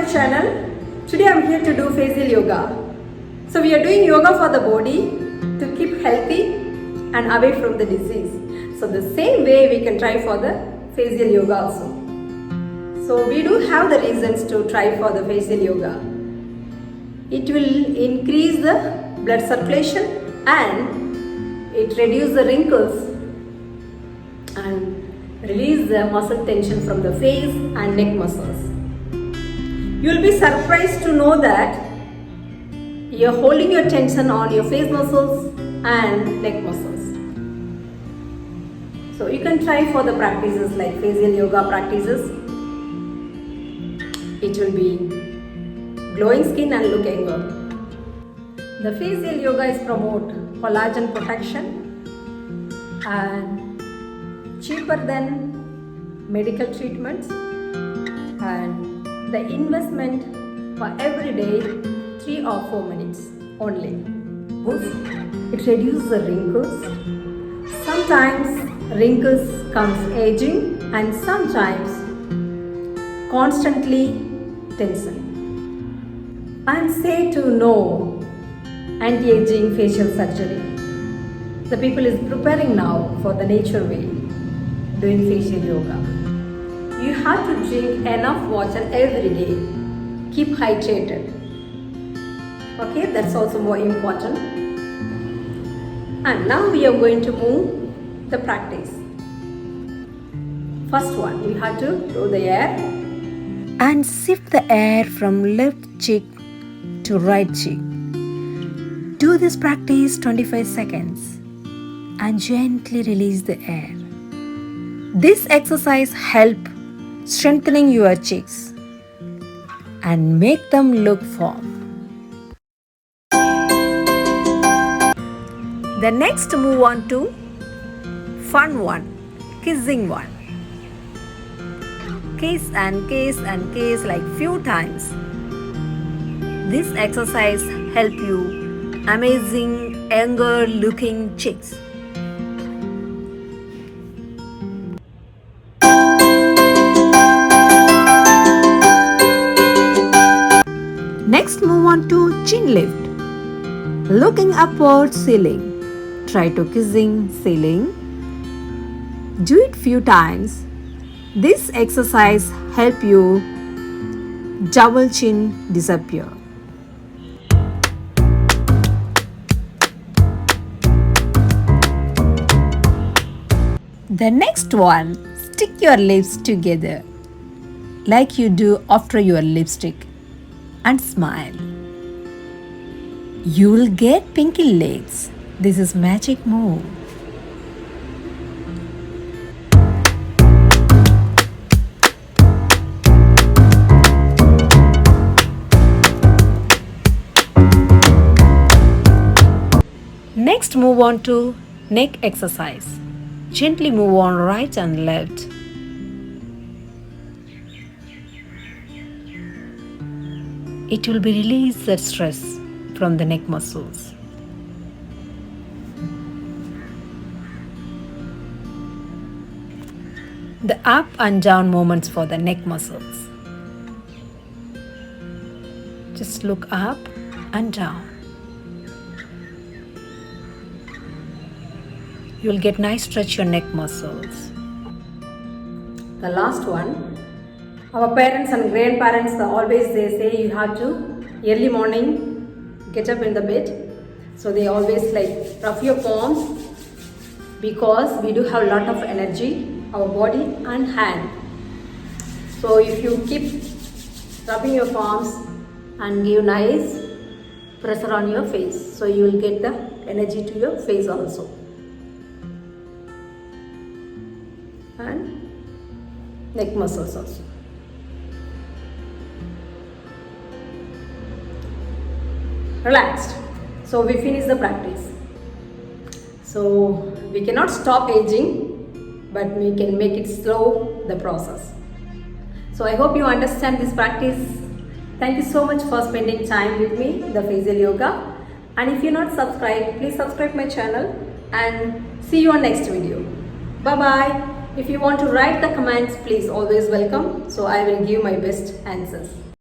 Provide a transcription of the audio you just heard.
my channel. Today I'm here to do facial yoga. So we are doing yoga for the body to keep healthy and away from the disease. So the same way we can try for the facial yoga also. So we do have the reasons to try for the facial yoga. It will increase the blood circulation and it reduces the wrinkles and release the muscle tension from the face and neck muscles. You will be surprised to know that you are holding your tension on your face muscles and neck muscles. So you can try for the practices like facial yoga practices. It will be glowing skin and look younger. The facial yoga is promote collagen protection and cheaper than medical treatments, and the investment for every day 3 or 4 minutes only. It reduces the wrinkles. Sometimes wrinkles comes aging and sometimes constantly tension. I am say to no anti-aging facial surgery. The people is preparing now for the nature way, doing facial yoga. You have to drink enough water every day. Keep hydrated. Okay, that's also more important. And now we are going to move the practice. First one, you have to blow the air and sift the air from left cheek to right cheek. Do this practice 25 seconds and gently release the air. This exercise helps strengthening your cheeks and make them look firm. The next move on to fun one, kissing one. Kiss and kiss and kiss like few times. This exercise help you amazing younger looking cheeks. Next move on to chin lift. Looking upward ceiling. Try to kissing ceiling. Do it few times. This exercise help you double chin disappear. The next one, stick your lips together like you do after your lipstick and smile. You will get pinky legs. This is magic move. Next move on to neck exercise. Gently move on right and left. It will be release the stress from the neck muscles. The up and down movements for the neck muscles. Just look up and down. You will get nice stretch your neck muscles. The last one, our parents and grandparents they say you have to early morning get up in the bed. So they always like rub your palms because we do have a lot of energy, our body and hand. So if you keep rubbing your palms and give nice pressure on your face, so you will get the energy to your face also. And neck muscles also. Relaxed. So we finish the practice. So we cannot stop aging, but we can make it slow the process. So I hope you understand this practice. Thank you so much for spending time with me, the facial yoga. And if you're not subscribed, please subscribe my channel and see you on next video. Bye bye. If you want to write the comments, please always welcome. So I will give my best answers.